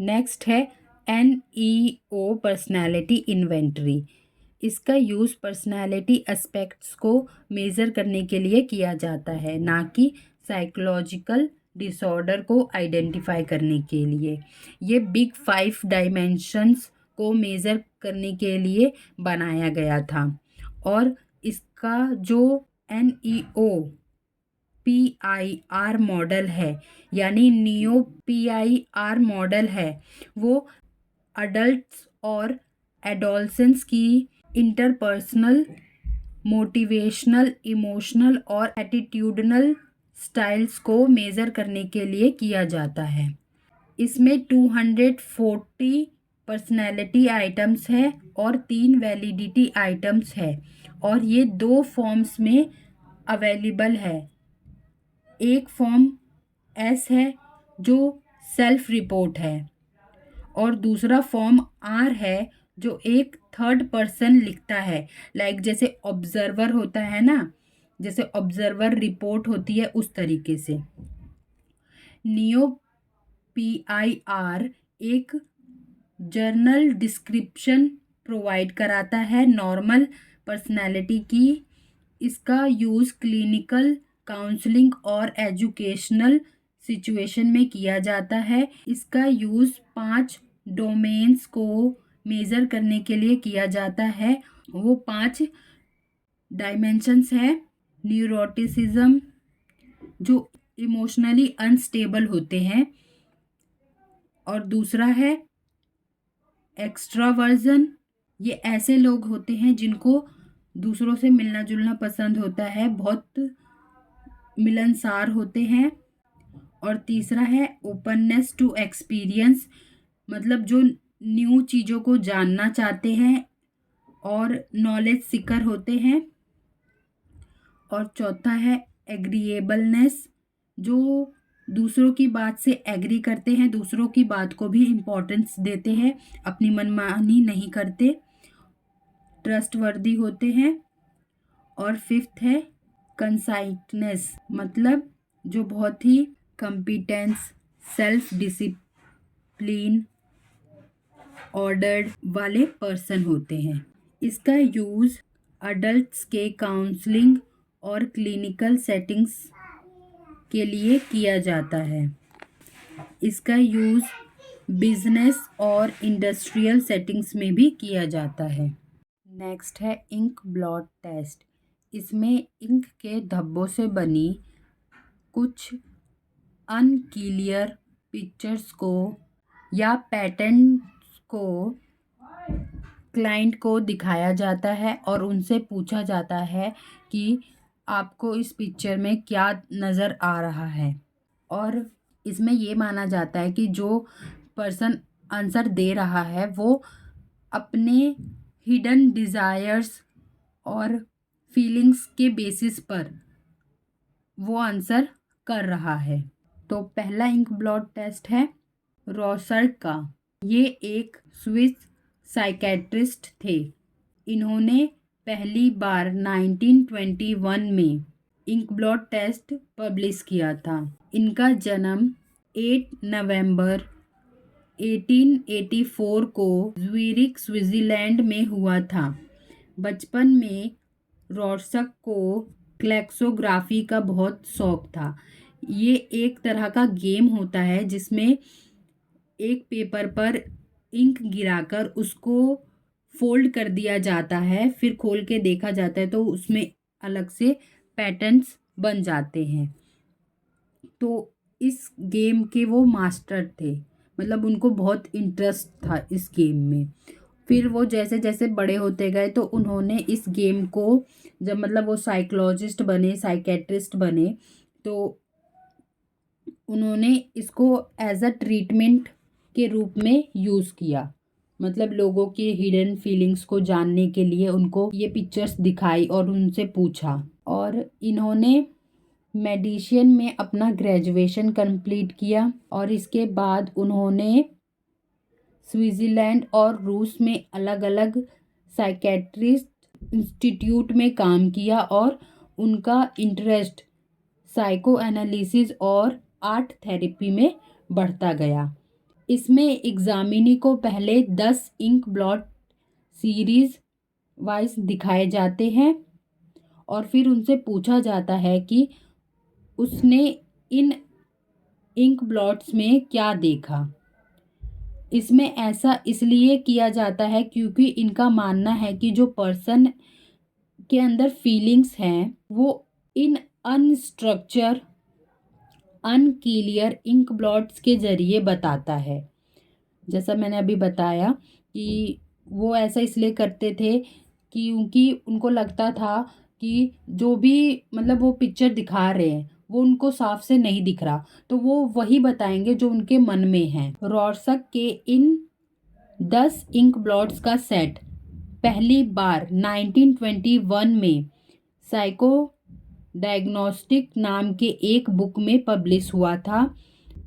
Next है NEO personality inventory. इसका use personality aspects को मेज़र करने के लिए किया जाता है, ना कि साइकोलॉजिकल डिसऑर्डर को आइडेंटिफाई करने के लिए। ये बिग 5 डायमेंशंस को मेज़र करने के लिए बनाया गया था। और इसका जो NEO PIR मॉडल है, यानी नियो PIR मॉडल है, वो अडल्ट्स और एडोलसेंस की इंटरपर्सनल, मोटिवेशनल, इमोशनल और एटीट्यूडनल स्टाइल्स को मेज़र करने के लिए किया जाता है। इसमें 240 पर्सनैलिटी आइटम्स है और 3 वैलिडिटी आइटम्स है, और ये 2 फॉर्म्स में अवेलेबल है। एक फॉर्म S है जो सेल्फ रिपोर्ट है, और दूसरा फॉर्म R है जो एक थर्ड पर्सन लिखता है। लाइक जैसे ऑब्जर्वर होता है ना, जैसे ऑब्जर्वर रिपोर्ट होती है, उस तरीके से। नियो PIR एक जर्नल डिस्क्रिप्शन प्रोवाइड कराता है नॉर्मल पर्सनैलिटी की। इसका यूज़ क्लिनिकल, काउंसलिंग और एजुकेशनल सिचुएशन में किया जाता है। इसका यूज़ 5 डोमेन्स को मेज़र करने के लिए किया जाता है। वो 5 डायमेंशंस है। न्यूरोटिसिज्म, जो इमोशनली अनस्टेबल होते हैं, और दूसरा है एक्सट्रावर्जन। ये ऐसे लोग होते हैं जिनको दूसरों से मिलना जुलना पसंद होता है, बहुत मिलनसार होते हैं। और तीसरा है ओपननेस टू एक्सपीरियंस, मतलब जो न्यू चीज़ों को जानना चाहते हैं और नॉलेज सीकर होते हैं। और चौथा है एग्रीएबलनेस, जो दूसरों की बात से एग्री करते हैं, दूसरों की बात को भी इम्पोर्टेंस देते हैं, अपनी मनमानी नहीं करते, ट्रस्टवर्दी होते हैं। और फिफ्थ है कंसाइटनेस, मतलब जो बहुत ही कॉम्पिटेंस, सेल्फ डिसिप्लिन, ऑर्डर्ड वाले पर्सन होते हैं। इसका यूज़ अडल्ट्स के काउंसलिंग और क्लिनिकल सेटिंग्स के लिए किया जाता है। इसका यूज़ बिजनेस और इंडस्ट्रियल सेटिंग्स में भी किया जाता है। नेक्स्ट है इंक ब्लॉट टेस्ट। इसमें इंक के धब्बों से बनी कुछ अनक्लियर पिक्चर्स को या पैटर्न्स को क्लाइंट को दिखाया जाता है और उनसे पूछा जाता है कि आपको इस पिक्चर में क्या नज़र आ रहा है। और इसमें ये माना जाता है कि जो पर्सन आंसर दे रहा है वो अपने हिडन डिज़ायर्स और फीलिंग्स के बेसिस पर वो आंसर कर रहा है। तो पहला इंक ब्लॉट टेस्ट है रॉसर्ट का। ये एक स्विस साइकेट्रिस्ट थे। इन्होंने पहली बार 1921 में इंक ब्लॉट टेस्ट पब्लिश किया था। इनका जन्म 8 नवंबर 1884 को ज़्यूरिख, स्विट्ज़रलैंड में हुआ था। बचपन में रॉर्सक को क्लेक्सोग्राफी का बहुत शौक था। ये एक तरह का गेम होता है जिसमें एक पेपर पर इंक गिराकर उसको फोल्ड कर दिया जाता है, फिर खोल के देखा जाता है तो उसमें अलग से पैटर्न्स बन जाते हैं। तो इस गेम के वो मास्टर थे, मतलब उनको बहुत इंटरेस्ट था इस गेम में। फिर वो जैसे जैसे बड़े होते गए तो उन्होंने इस गेम को, जब मतलब वो साइकोलॉजिस्ट बने, साइकेट्रिस्ट बने, तो उन्होंने इसको एज अ ट्रीटमेंट के रूप में यूज़ किया। मतलब लोगों के हिडन फीलिंग्स को जानने के लिए उनको ये पिक्चर्स दिखाई और उनसे पूछा। और इन्होंने मेडिसिन में अपना ग्रेजुएशन कंप्लीट किया, और इसके बाद उन्होंने स्विट्ज़रलैंड और रूस में अलग अलग साइकेट्रिस्ट इंस्टीट्यूट में काम किया, और उनका इंटरेस्ट साइको एनालिसिस और आर्ट थेरेपी में बढ़ता गया। इसमें एग्जामिनी को पहले 10 इंक ब्लॉट सीरीज वाइज दिखाए जाते हैं और फिर उनसे पूछा जाता है कि उसने इन इंक ब्लॉट्स में क्या देखा। इसमें ऐसा इसलिए किया जाता है क्योंकि इनका मानना है कि जो पर्सन के अंदर फीलिंग्स हैं वो इन अनस्ट्रक्चर अनक्लियर इंक ब्लॉट्स के जरिए बताता है। जैसा मैंने अभी बताया कि वो ऐसा इसलिए करते थे क्योंकि उनको लगता था कि जो भी मतलब वो पिक्चर दिखा रहे हैं वो उनको साफ से नहीं दिख रहा, तो वो वही बताएंगे जो उनके मन में है। रॉर्सक के इन 10 इंक ब्लॉट्स का सेट पहली बार 1921 में साइको डायग्नोस्टिक नाम के एक बुक में पब्लिश हुआ था।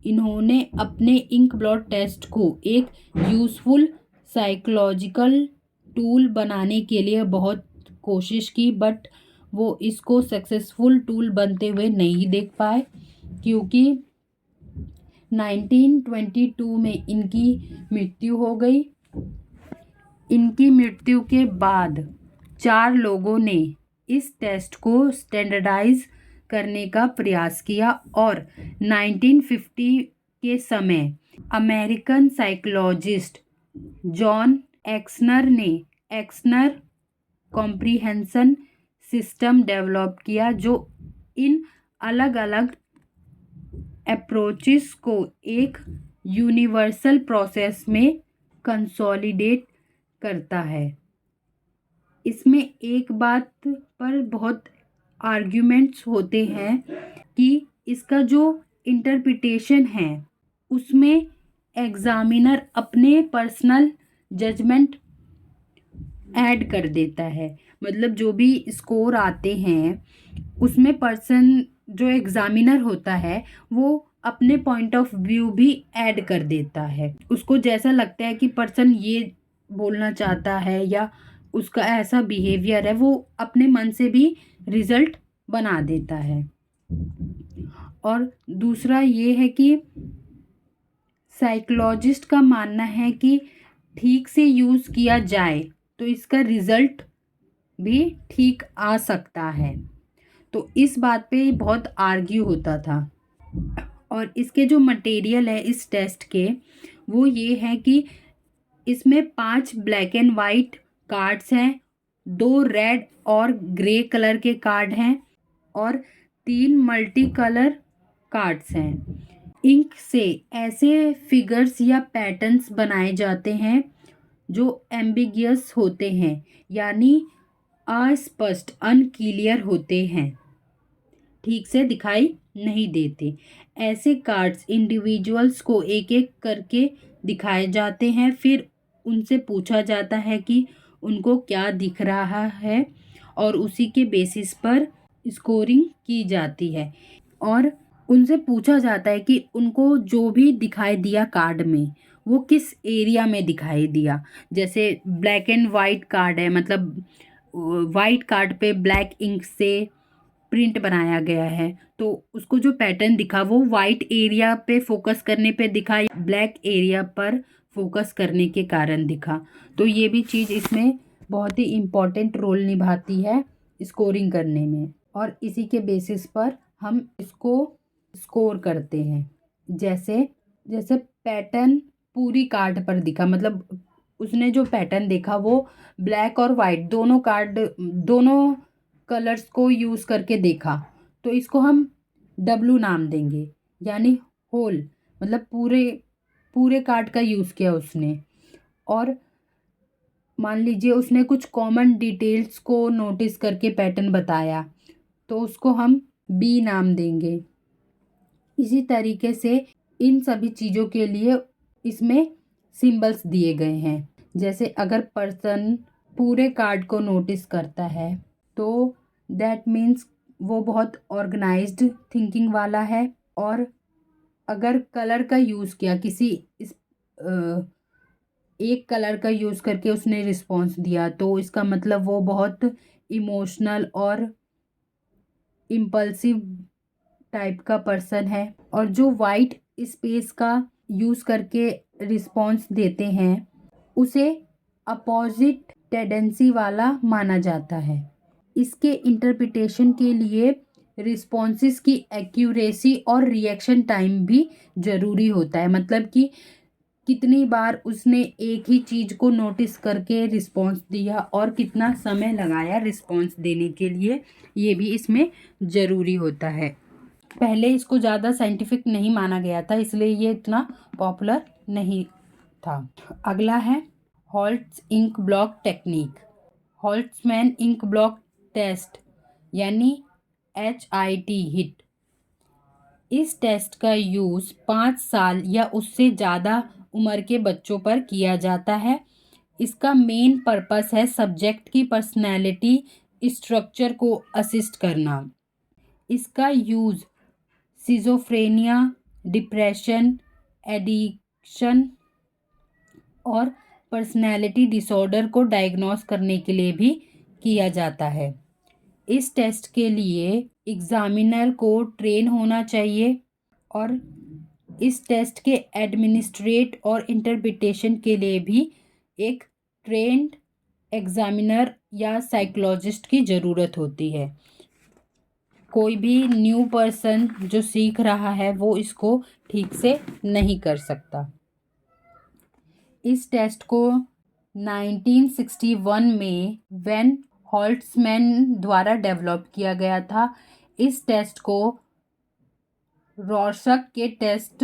इन्होंने अपने इंक ब्लॉट टेस्ट को एक यूज़फुल साइकोलॉजिकल टूल बनाने के लिए बहुत कोशिश की, बट वो इसको सक्सेसफुल टूल बनते हुए नहीं देख पाए क्योंकि 1922 में इनकी मृत्यु हो गई। इनकी मृत्यु के बाद 4 लोगों ने इस टेस्ट को स्टैंडर्डाइज करने का प्रयास किया और 1950 के समय अमेरिकन साइकोलॉजिस्ट जॉन एक्सनर ने एक्सनर कॉम्प्रिहेंशन सिस्टम डेवलप किया जो इन अलग अलग अप्रोचेस को एक यूनिवर्सल प्रोसेस में कंसोलिडेट करता है। इसमें एक बात पर बहुत आर्ग्यूमेंट्स होते हैं कि इसका जो इंटरप्रिटेशन है उसमें एग्जामिनर अपने पर्सनल जजमेंट ऐड कर देता है। मतलब जो भी स्कोर आते हैं उसमें पर्सन जो एग्जामिनर होता है वो अपने पॉइंट ऑफ व्यू भी ऐड कर देता है। उसको जैसा लगता है कि पर्सन ये बोलना चाहता है या उसका ऐसा बिहेवियर है, वो अपने मन से भी रिजल्ट बना देता है। और दूसरा ये है कि साइकोलॉजिस्ट का मानना है कि ठीक से यूज़ किया जाए तो इसका रिजल्ट भी ठीक आ सकता है। तो इस बात पे बहुत आर्ग्यू होता था। और इसके जो मटेरियल है इस टेस्ट के वो ये है कि इसमें 5 ब्लैक एंड वाइट कार्ड्स हैं, 2 रेड और ग्रे कलर के कार्ड हैं और 3 मल्टी कलर कार्ड्स हैं। इंक से ऐसे फिगर्स या पैटर्न्स बनाए जाते हैं जो एम्बिगियस होते हैं, यानी अस्पष्ट अनक्लियर होते हैं, ठीक से दिखाई नहीं देते। ऐसे कार्ड्स इंडिविजुअल्स को एक एक करके दिखाए जाते हैं, फिर उनसे पूछा जाता है कि उनको क्या दिख रहा है और उसी के बेसिस पर स्कोरिंग की जाती है। और उनसे पूछा जाता है कि उनको जो भी दिखाई दिया कार्ड में वो किस एरिया में दिखाई दिया। जैसे ब्लैक एंड वाइट कार्ड है, मतलब वाइट कार्ड पे ब्लैक इंक से प्रिंट बनाया गया है, तो उसको जो पैटर्न दिखा वो वाइट एरिया पे फोकस करने पे दिखा या ब्लैक एरिया पर फोकस करने के कारण दिखा। तो ये भी चीज़ इसमें बहुत ही इम्पोर्टेंट रोल निभाती है स्कोरिंग करने में, और इसी के बेसिस पर हम इसको स्कोर करते हैं। जैसे जैसे पैटर्न पूरी कार्ड पर दिखा, मतलब उसने जो पैटर्न देखा वो ब्लैक और वाइट दोनों कलर्स को यूज़ करके देखा, तो इसको हम डब्लू नाम देंगे, यानी होल, मतलब पूरे पूरे कार्ड का यूज़ किया उसने। और मान लीजिए उसने कुछ कॉमन डिटेल्स को नोटिस करके पैटर्न बताया, तो उसको हम बी नाम देंगे। इसी तरीके से इन सभी चीज़ों के लिए इसमें सिंबल्स दिए गए हैं। जैसे अगर पर्सन पूरे कार्ड को नोटिस करता है तो दैट मीन्स वो बहुत ऑर्गेनाइज्ड थिंकिंग वाला है। और अगर कलर का यूज़ किया एक कलर का यूज़ करके उसने रिस्पॉन्स दिया, तो इसका मतलब वो बहुत इमोशनल और इम्पल्सिव टाइप का पर्सन है। और जो वाइट स्पेस का यूज़ करके रिस्पॉन्स देते हैं उसे अपोजिट टेंडेंसी वाला माना जाता है। इसके इंटरप्रिटेशन के लिए रिस्पॉन्सेस की एक्यूरेसी और रिएक्शन टाइम भी ज़रूरी होता है, मतलब कि कितनी बार उसने एक ही चीज़ को नोटिस करके रिस्पॉन्स दिया और कितना समय लगाया रिस्पॉन्स देने के लिए, ये भी इसमें ज़रूरी होता है। पहले इसको ज़्यादा साइंटिफिक नहीं माना गया था, इसलिए ये इतना पॉपुलर नहीं था। अगला है Holtz ink block technique, Holtzman ink block test यानी HIT हिट। इस टेस्ट का यूज़ 5 साल या उससे ज़्यादा उम्र के बच्चों पर किया जाता है। इसका मेन पर्पस है सब्जेक्ट की पर्सनैलिटी स्ट्रक्चर को असिस्ट करना। इसका यूज़ सिजोफ्रेनिया, डिप्रेशन, एडिक्शन और पर्सनैलिटी डिसऑर्डर को डायग्नोस करने के लिए भी किया जाता है। इस टेस्ट के लिए एग्जामिनर को ट्रेन होना चाहिए और इस टेस्ट के एडमिनिस्ट्रेट और इंटरप्रिटेशन के लिए भी एक ट्रेंड एग्जामिनर या साइकोलॉजिस्ट की ज़रूरत होती है। कोई भी न्यू पर्सन जो सीख रहा है वो इसको ठीक से नहीं कर सकता। इस टेस्ट को 1961 में वेन हॉल्ट्समैन द्वारा डेवलप किया गया था। इस टेस्ट को रॉर्शक के टेस्ट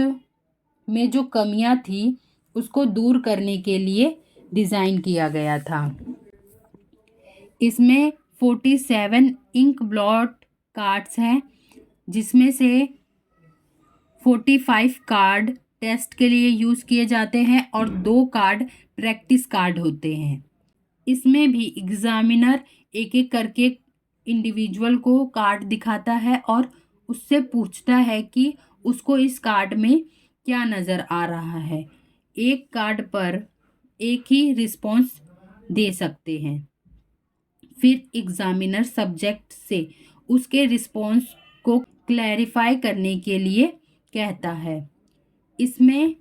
में जो कमियां थी उसको दूर करने के लिए डिज़ाइन किया गया था। इसमें 47 इंक ब्लॉट कार्ड्स हैं, जिसमें से 45 कार्ड टेस्ट के लिए यूज़ किए जाते हैं और 2 कार्ड प्रैक्टिस कार्ड होते हैं। इसमें भी एग्जामिनर एक एक करके इंडिविजुअल को कार्ड दिखाता है और उससे पूछता है कि उसको इस कार्ड में क्या नज़र आ रहा है। एक कार्ड पर एक ही रिस्पॉन्स दे सकते हैं। फिर एग्जामिनर सब्जेक्ट से उसके रिस्पॉन्स को क्लैरिफाई करने के लिए कहता है। इसमें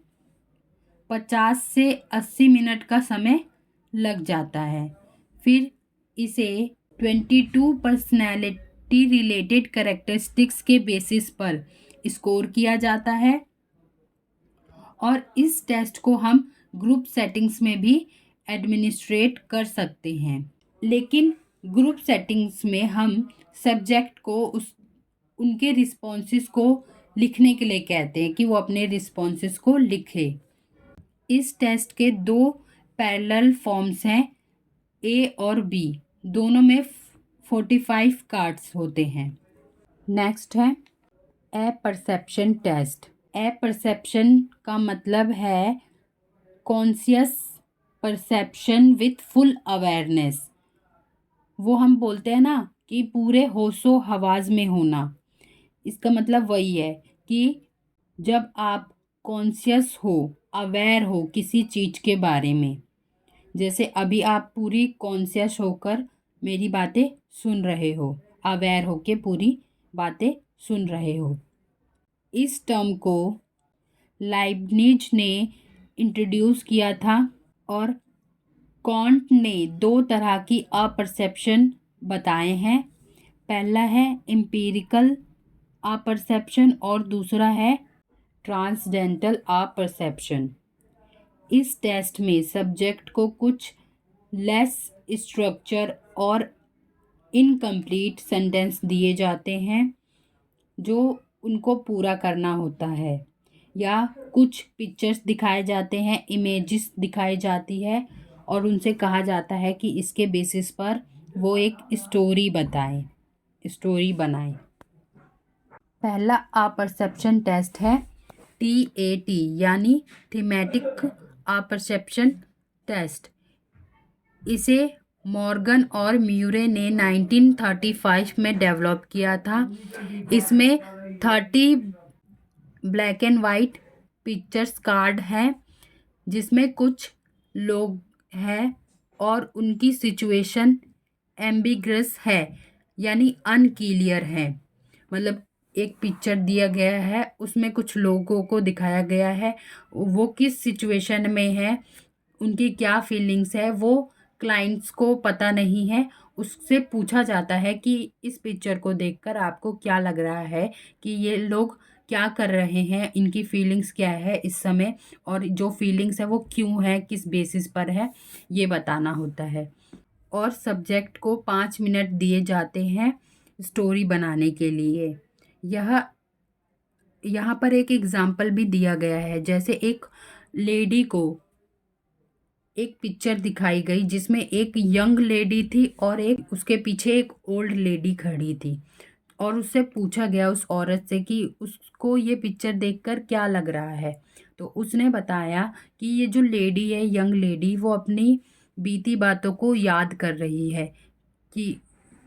50 से 80 मिनट का समय लग जाता है। फिर इसे 22 पर्सनैलिटी रिलेटेड कैरेक्टरिस्टिक्स के बेसिस पर स्कोर किया जाता है और इस टेस्ट को हम ग्रुप सेटिंग्स में भी एडमिनिस्ट्रेट कर सकते हैं। लेकिन ग्रुप सेटिंग्स में हम सब्जेक्ट को उनके रिस्पॉन्सेस को लिखने के लिए कहते हैं कि वो अपने रिस्पॉन्सेस को लिखे। इस टेस्ट के 2 पैरेलल फॉर्म्स हैं, A और B, दोनों में 45 कार्ड्स होते हैं। नेक्स्ट है ए परसेप्शन टेस्ट। ए परसेप्शन का मतलब है conscious perception with full awareness. वो हम बोलते हैं ना कि पूरे होशो हवास में होना। इसका मतलब वही है कि जब आप कॉन्शियस हो, अवेयर हो किसी चीज़ के बारे में, जैसे अभी आप पूरी कॉन्शियस होकर मेरी बातें सुन रहे हो, अवेयर हो के पूरी बातें सुन रहे हो। इस टर्म को लाइबनिज ने इंट्रोड्यूस किया था और कॉन्ट ने 2 तरह की अपरसेप्शन बताए हैं। पहला है एम्पिरिकल अपरसेप्शन और दूसरा है ट्रांसडेंटल अपरसेप्शन। इस टेस्ट में सब्जेक्ट को कुछ लेस स्ट्रक्चर और इनकम्प्लीट सेंटेंस दिए जाते हैं जो उनको पूरा करना होता है, या कुछ पिक्चर्स दिखाए जाते हैं, इमेजेस दिखाई जाती है और उनसे कहा जाता है कि इसके बेसिस पर वो एक स्टोरी बनाएं। पहला अपरसेप्शन टेस्ट है TAT यानी थीमेटिक अपरसेप्शन टेस्ट। इसे मॉर्गन और म्यूरे ने 1935 में डेवलप किया था। इसमें 30 black and white pictures card हैं, जिसमें कुछ लोग हैं और उनकी सिचुएशन एम्बिगस है यानी अनक्लियर है, मतलब एक पिक्चर दिया गया है, उसमें कुछ लोगों को दिखाया गया है, वो किस सिचुएशन में है, उनकी क्या फीलिंग्स है, वो क्लाइंट्स को पता नहीं है। उससे पूछा जाता है कि इस पिक्चर को देखकर आपको क्या लग रहा है, कि ये लोग क्या कर रहे हैं, इनकी फीलिंग्स क्या है इस समय, और जो फीलिंग्स है वो क्यों है, किस बेसिस पर है, ये बताना होता है। और सब्जेक्ट को 5 मिनट दिए जाते हैं स्टोरी बनाने के लिए। यह यहाँ पर एक एग्जाम्पल भी दिया गया है, जैसे एक लेडी को एक पिक्चर दिखाई गई जिसमें एक यंग लेडी थी और एक उसके पीछे एक ओल्ड लेडी खड़ी थी, और उससे पूछा गया उस औरत से कि उसको ये पिक्चर देखकर क्या लग रहा है। तो उसने बताया कि ये जो लेडी है, यंग लेडी, वो अपनी बीती बातों को याद कर रही है, कि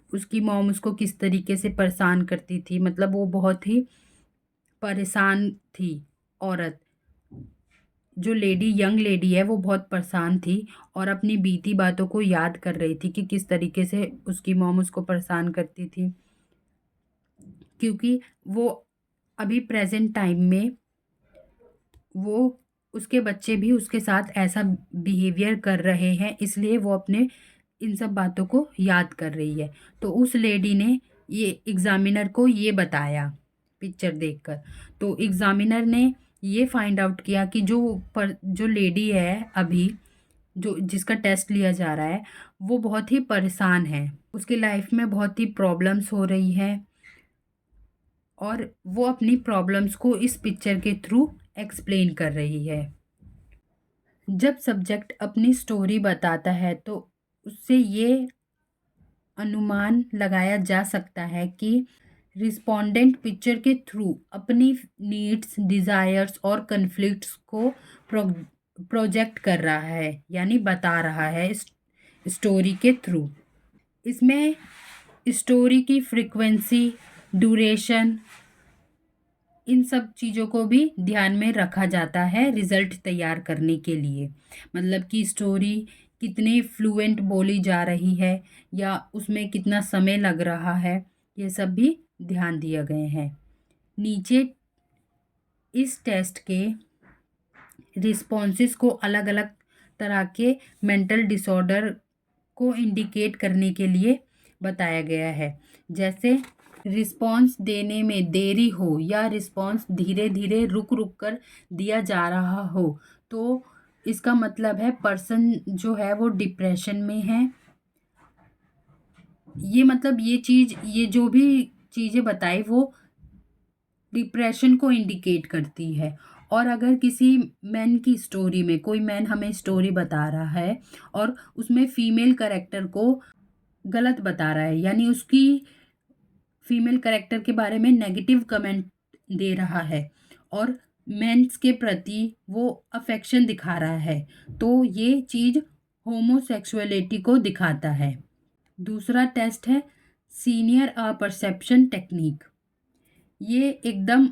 उसकी मॉम उसको किस तरीके से परेशान करती थी, मतलब वो बहुत ही परेशान थी औरत। जो लेडी, यंग लेडी है, वो बहुत परेशान थी और अपनी बीती बातों को याद कर रही थी कि किस तरीके से उसकी मॉम उसको परेशान करती थी, क्योंकि वो अभी प्रेजेंट टाइम में वो उसके बच्चे भी उसके साथ ऐसा बिहेवियर कर रहे हैं, इसलिए वो अपने इन सब बातों को याद कर रही है। तो उस लेडी ने ये एग्जामिनर को ये बताया पिक्चर देखकर। तो एग्जामिनर ने ये फाइंड आउट किया कि जो लेडी है अभी, जो जिसका टेस्ट लिया जा रहा है, वो बहुत ही परेशान है, उसकी लाइफ में बहुत ही प्रॉब्लम्स हो रही हैं, और वो अपनी प्रॉब्लम्स को इस पिक्चर के थ्रू एक्सप्लेन कर रही है। जब सब्जेक्ट अपनी स्टोरी बताता है तो उससे ये अनुमान लगाया जा सकता है कि रिस्पोंडेंट पिक्चर के थ्रू अपनी नीड्स, डिज़ायर्स और कन्फ्लिक्ट्स को प्रोजेक्ट कर रहा है, यानी बता रहा है स्टोरी के थ्रू। इसमें स्टोरी की फ्रीक्वेंसी, ड्यूरेशन, इन सब चीज़ों को भी ध्यान में रखा जाता है रिजल्ट तैयार करने के लिए। मतलब कि स्टोरी कितने फ्लुएंट बोली जा रही है, या उसमें कितना समय लग रहा है, ये सब भी ध्यान दिए गए हैं। नीचे इस टेस्ट के रिस्पॉन्सेस को अलग अलग तरह के मेंटल डिसऑर्डर को इंडिकेट करने के लिए बताया गया है। जैसे रिस्पॉन्स देने में देरी हो, या रिस्पॉन्स धीरे धीरे रुक रुक कर दिया जा रहा हो, तो इसका मतलब है पर्सन जो है वो डिप्रेशन में है। ये मतलब ये जो भी चीज़ें बताई वो डिप्रेशन को इंडिकेट करती है। और अगर किसी मैन की स्टोरी में कोई मैन हमें स्टोरी बता रहा है और उसमें फीमेल करेक्टर को गलत बता रहा है, यानी उसकी फीमेल करेक्टर के बारे में नेगेटिव कमेंट दे रहा है, और मेंस के प्रति वो अफेक्शन दिखा रहा है, तो ये चीज़ होमोसेक्सुअलिटी को दिखाता है। दूसरा टेस्ट है सीनियर परसेप्शन टेक्निक। ये एकदम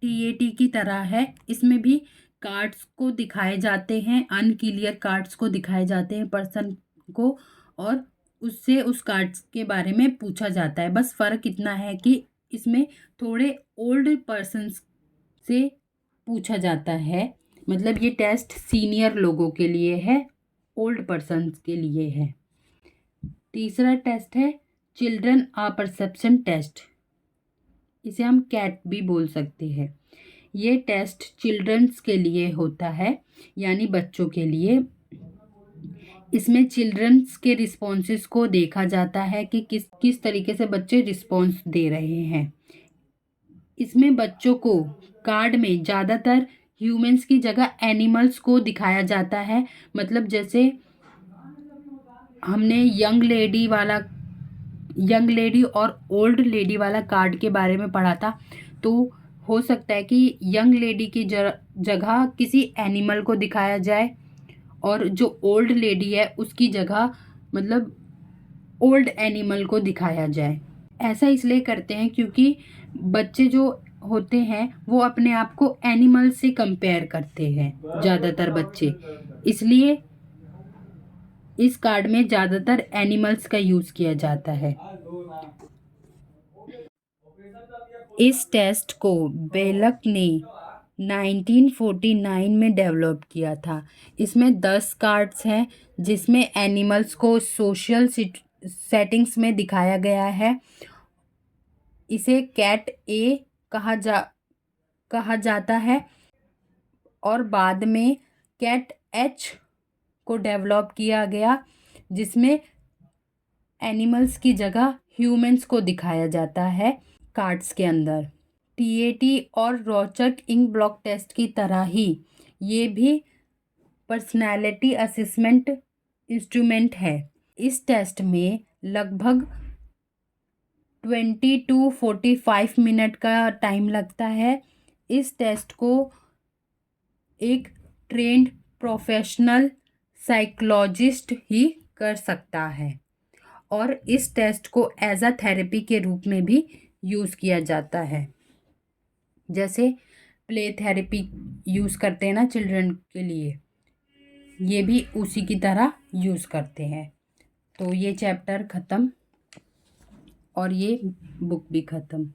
टीएटी की तरह है। इसमें भी कार्ड्स को दिखाए जाते हैं, अनक्लियर कार्ड्स को दिखाए जाते हैं पर्सन को, और उससे उस कार्ड्स के बारे में पूछा जाता है। बस फ़र्क इतना है कि इसमें थोड़े ओल्ड पर्सन्स से पूछा जाता है। मतलब ये टेस्ट सीनियर लोगों के लिए है, ओल्ड पर्सन्स के लिए है। तीसरा टेस्ट है चिल्ड्रन परसेप्शन टेस्ट। इसे हम कैट भी बोल सकते हैं। ये टेस्ट चिल्ड्रंस के लिए होता है, यानी बच्चों के लिए। इसमें चिल्ड्रंस के रिस्पॉन्सेस को देखा जाता है कि किस किस तरीके से बच्चे रिस्पॉन्स दे रहे हैं। इसमें बच्चों को कार्ड में ज़्यादातर ह्यूमंस की जगह एनिमल्स को दिखाया जाता है। मतलब जैसे हमने यंग लेडी और ओल्ड लेडी वाला कार्ड के बारे में पढ़ा था, तो हो सकता है कि यंग लेडी की जगह किसी एनिमल को दिखाया जाए, और जो ओल्ड लेडी है उसकी जगह मतलब ओल्ड एनिमल को दिखाया जाए। ऐसा इसलिए करते हैं क्योंकि बच्चे जो होते हैं वो अपने आप को एनिमल से कंपेयर करते हैं, ज़्यादातर बच्चे, इसलिए इस कार्ड में ज़्यादातर एनिमल्स का यूज़ किया जाता है। इस टेस्ट को बेलक ने 1949 में डेवलप किया था। इसमें 10 कार्ड्स हैं जिसमें एनिमल्स को सोशल सेटिंग्स में दिखाया गया है। इसे कैट ए कहा जाता है और बाद में कैट एच को डेवलप किया गया जिसमें एनिमल्स की जगह ह्यूमंस को दिखाया जाता है कार्ड्स के अंदर। टीएटी और रोचक इंक ब्लॉक टेस्ट की तरह ही ये भी पर्सनालिटी असेसमेंट इंस्ट्रूमेंट है। इस टेस्ट में लगभग 20 to 45 मिनट का टाइम लगता है। इस टेस्ट को एक ट्रेंड प्रोफेशनल साइकोलॉजिस्ट ही कर सकता है और इस टेस्ट को एज अ थेरेपी के रूप में भी यूज़ किया जाता है। जैसे प्ले थेरेपी यूज़ करते हैं ना चिल्ड्रन के लिए, ये भी उसी की तरह यूज़ करते हैं। तो ये चैप्टर ख़त्म और ये बुक भी ख़त्म।